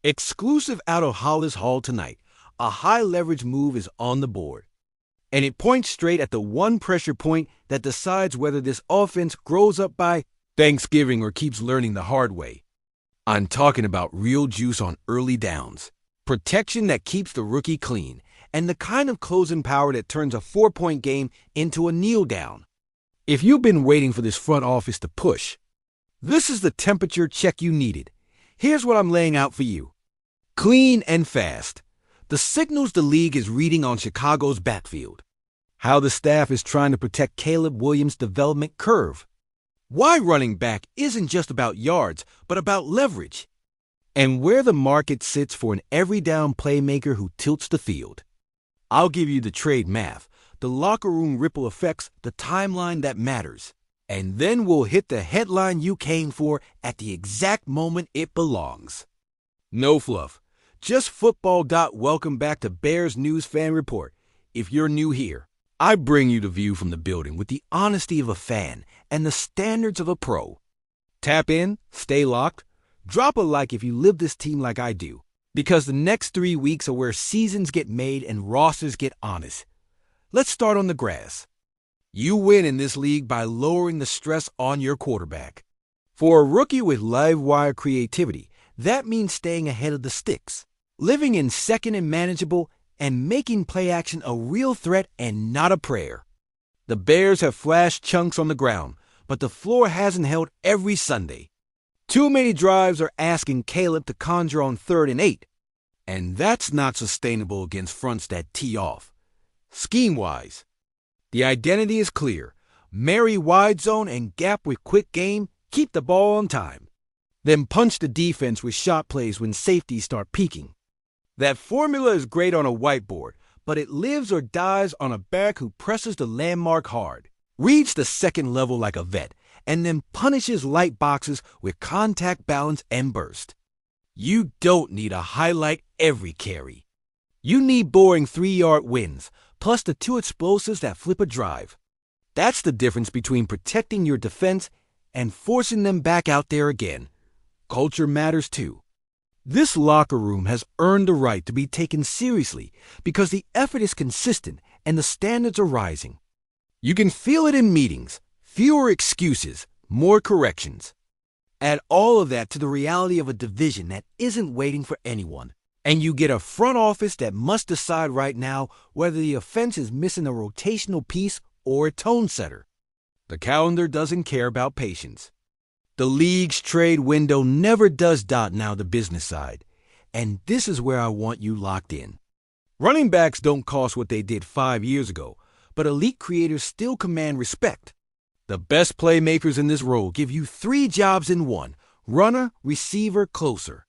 Exclusive out of Hollis Hall tonight. A high-leverage move is on the board. And it points straight at the one pressure point that decides whether this offense grows up by Thanksgiving or keeps learning the hard way. I'm talking about real juice on early downs, protection that keeps the rookie clean, and the kind of closing power that turns a 4-point game into a kneel down. If you've been waiting for this front office to push, this is the temperature check you needed. Here's what I'm laying out for you. Clean and fast. The signals the league is reading on Chicago's backfield. How the staff is trying to protect Caleb Williams' development curve. Why running back isn't just about yards, but about leverage. And where the market sits for an every-down playmaker who tilts the field. I'll give you the trade math, the locker room ripple effects, the timeline that matters. And then we'll hit the headline you came for at the exact moment it belongs. No fluff. Just football. Welcome back to Bears News Fan Report. If you're new here, I bring you the view from the building with the honesty of a fan and the standards of a pro. Tap in, stay locked, drop a like if you live this team like I do, because the next 3 weeks are where seasons get made and rosters get honest. Let's start on the grass. You win in this league by lowering the stress on your quarterback. For a rookie with live wire creativity, that means staying ahead of the sticks, living in second and manageable, and making play action a real threat and not a prayer. The Bears have flashed chunks on the ground, but the floor hasn't held every Sunday. Too many drives are asking Caleb to conjure on 3rd and 8, and that's not sustainable against fronts that tee off. Scheme-wise, the identity is clear. Marry wide zone and gap with quick game, keep the ball on time. Then punch the defense with shot plays when safeties start peeking. That formula is great on a whiteboard, but it lives or dies on a back who presses the landmark hard, reads the second level like a vet, and then punishes light boxes with contact balance and burst. You don't need a highlight every carry. You need boring 3-yard wins, plus the 2 explosives that flip a drive. That's the difference between protecting your defense and forcing them back out there again. Culture matters too. This locker room has earned the right to be taken seriously because the effort is consistent and the standards are rising. You can feel it in meetings, fewer excuses, more corrections. Add all of that to the reality of a division that isn't waiting for anyone, and you get a front office that must decide right now whether the offense is missing a rotational piece or a tone setter. The calendar doesn't care about patience. The league's trade window never does. Now the business side. And this is where I want you locked in. Running backs don't cost what they did 5 years ago, but elite creators still command respect. The best playmakers in this role give you 3 jobs in one: runner, receiver, closer.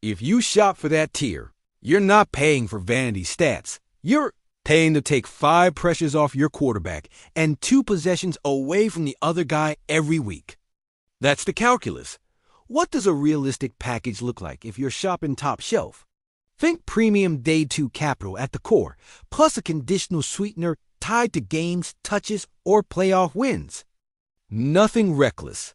If you shop for that tier, you're not paying for vanity stats. You're paying to take 5 pressures off your quarterback and 2 possessions away from the other guy every week. That's the calculus. What does a realistic package look like if you're shopping top shelf? Think premium day 2 capital at the core, plus a conditional sweetener tied to games, touches, or playoff wins. Nothing reckless.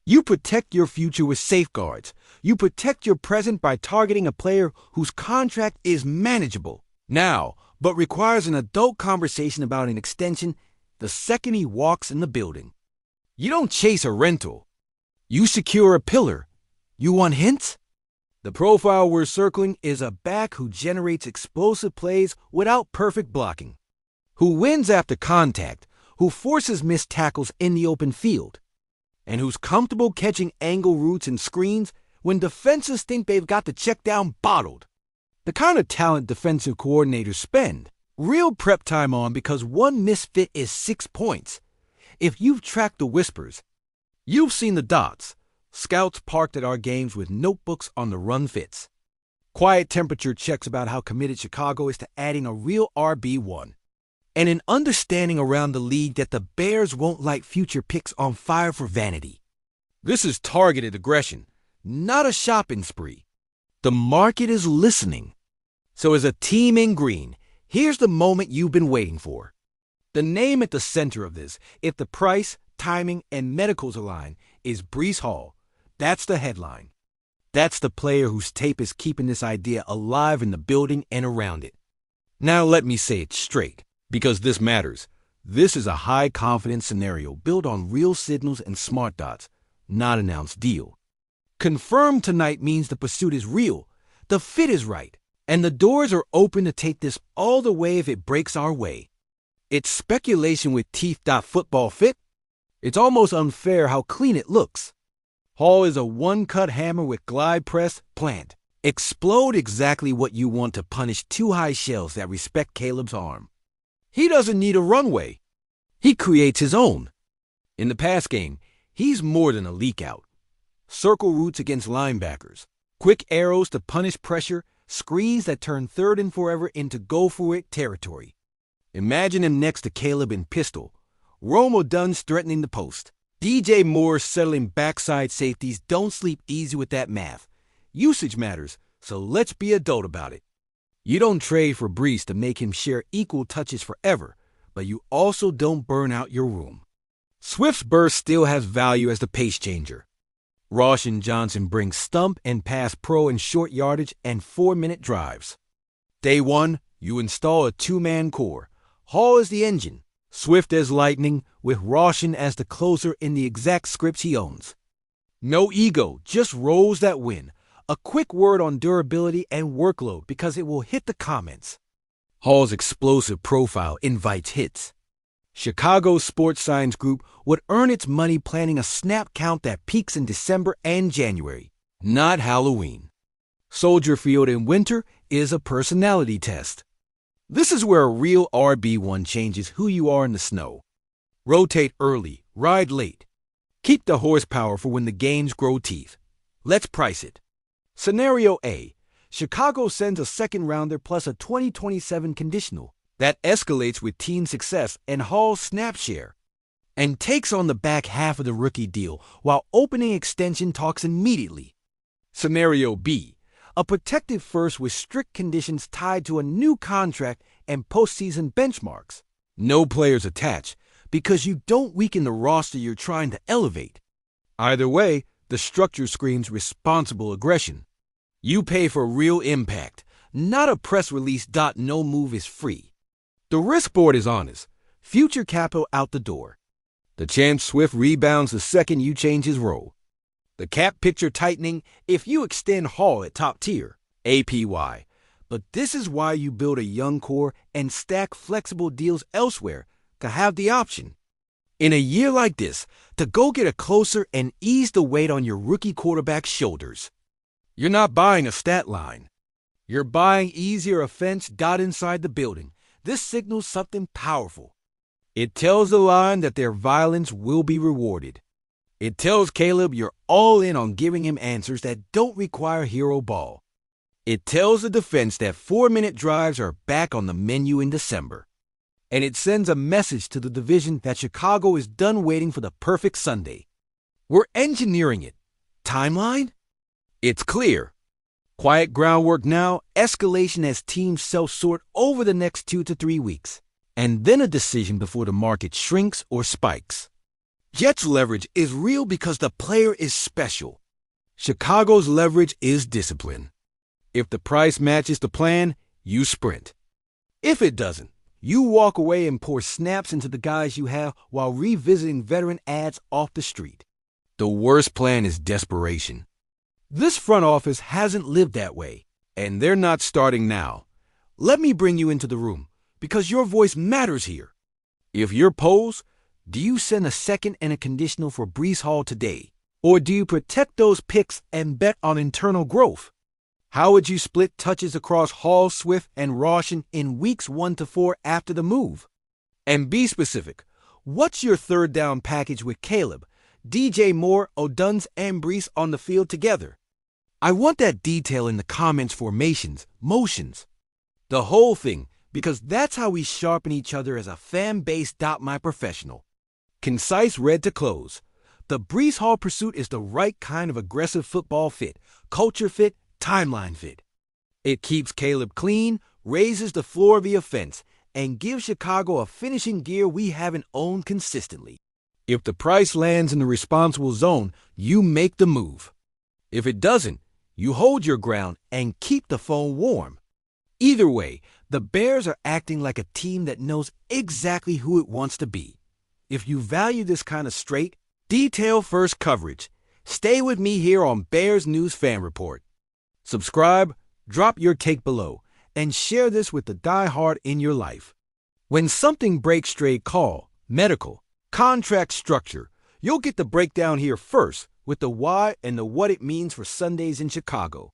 You protect your future with safeguards. You protect your present by targeting a player whose contract is manageable now, but requires an adult conversation about an extension the second he walks in the building. You don't chase a rental. You secure a pillar. You want hints? The profile we're circling is a back who generates explosive plays without perfect blocking, who wins after contact, who forces missed tackles in the open field, and who's comfortable catching angle routes and screens when defenses think they've got the check down bottled. The kind of talent defensive coordinators spend real prep time on because one misfit is 6 points. If you've tracked the whispers, you've seen the dots, scouts parked at our games with notebooks on the run fits. Quiet temperature checks about how committed Chicago is to adding a real RB1. And an understanding around the league that the Bears won't light future picks on fire for vanity. This is targeted aggression, not a shopping spree. The market is listening. So as a team in green, here's the moment you've been waiting for. The name at the center of this, if the price, timing, and medicals align, is Breece Hall. That's the headline. That's the player whose tape is keeping this idea alive in the building and around it. Now let me say it straight, because this matters. This is a high-confidence scenario built on real signals and smart dots, not announced deal. Confirmed tonight means the pursuit is real, the fit is right, and the doors are open to take this all the way if it breaks our way. It's speculation with teeth. Football fit? It's almost unfair how clean it looks. Hall is a one-cut hammer with glide press, plant. Explode exactly what you want to punish two high shells that respect Caleb's arm. He doesn't need a runway. He creates his own. In the pass game, he's more than a leak out. Circle routes against linebackers, quick arrows to punish pressure, screens that turn third and forever into go-for-it territory. Imagine him next to Caleb in pistol, Rome Odunze threatening the post, DJ Moore settling backside safeties. Don't sleep easy with that math. Usage matters, so let's be adult about it. You don't trade for Breece to make him share equal touches forever, but you also don't burn out your room. Swift's burst still has value as the pace changer. Roschon Johnson brings stump and pass pro in short yardage and 4-minute drives. Day one, you install a two-man core. Hall is the engine, Swift as lightning, with Roschon as the closer in the exact scripts he owns. No ego, just roles that win. A quick word on durability and workload because it will hit the comments. Hall's explosive profile invites hits. Chicago's Sports Science Group would earn its money planning a snap count that peaks in December and January, not Halloween. Soldier Field in winter is a personality test. This is where a real RB1 changes who you are in the snow. Rotate early, ride late. Keep the horsepower for when the games grow teeth. Let's price it. Scenario A. Chicago sends a second-rounder plus a 2027 conditional. That escalates with team success and Hall's snap share, and takes on the back half of the rookie deal while opening extension talks immediately. Scenario B. A protected first with strict conditions tied to a new contract and postseason benchmarks. No players attached, because you don't weaken the roster you're trying to elevate. Either way, the structure screams responsible aggression. You pay for real impact, not a press release. No move is free. The risk board is honest. Future capital out the door. The chance Swift rebounds the second you change his role. The cap picture tightening if you extend Hall at top tier, APY. But this is why you build a young core and stack flexible deals elsewhere to have the option. In a year like this, to go get a closer and ease the weight on your rookie quarterback's shoulders. You're not buying a stat line. You're buying easier offense. Inside the building. This signals something powerful. It tells the line that their violence will be rewarded. It tells Caleb you're all in on giving him answers that don't require hero ball. It tells the defense that 4-minute drives are back on the menu in December. And it sends a message to the division that Chicago is done waiting for the perfect Sunday. We're engineering it. Timeline? It's clear. Quiet groundwork now, escalation as teams self-sort over the next 2 to 3 weeks, and then a decision before the market shrinks or spikes. Jets' leverage is real because the player is special. Chicago's leverage is discipline. If the price matches the plan, you sprint. If it doesn't, you walk away and pour snaps into the guys you have while revisiting veteran ads off the street. The worst plan is desperation. This front office hasn't lived that way, and they're not starting now. Let me bring you into the room, because your voice matters here. If you're Poles, do you send a second and a conditional for Breece Hall today? Or do you protect those picks and bet on internal growth? How would you split touches across Hall, Swift, and Roschon in weeks 1 to 4 after the move? And be specific. What's your third down package with Caleb, DJ Moore, Odunze, and Breece on the field together? I want that detail in the comments, formations, motions. The whole thing, because that's how we sharpen each other as a fan base. My professional. Concise red to close. The Breece Hall pursuit is the right kind of aggressive football fit, culture fit, timeline fit. It keeps Caleb clean, raises the floor of the offense, and gives Chicago a finishing gear we haven't owned consistently. If the price lands in the responsible zone, you make the move. If it doesn't, You hold your ground and keep the phone warm. Either way, the Bears are acting like a team that knows exactly who it wants to be. If you value this kind of straight, detail-first coverage, stay with me here on Bears News Fan Report. Subscribe, drop your take below, and share this with the diehard in your life. When something breaks straight, call medical, contract structure. You'll get the breakdown here first with the why and the what it means for Sundays in Chicago.